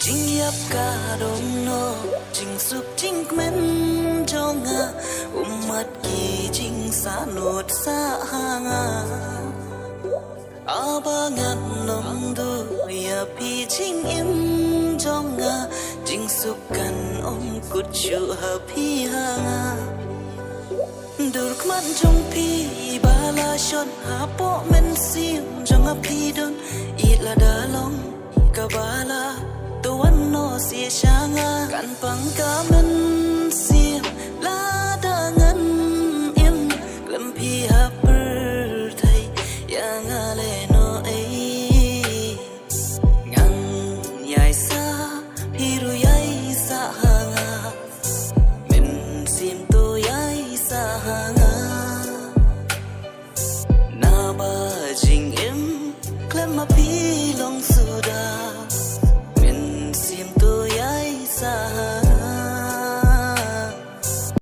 จิงยับกาดมโนจิงสุกจิงเม้นจองามัดกีจิงสาโนดสาหางาอาบางัดนมดูยาพีจิงอิมจองาจิงสุกกันกุดชูหาพีหางาดูรกมันจงพีบาลาชนหาโปเมนซิมจงพีดนอีลาดาลงกะบาลาตะวันโนเสียชางากันปังกาเมน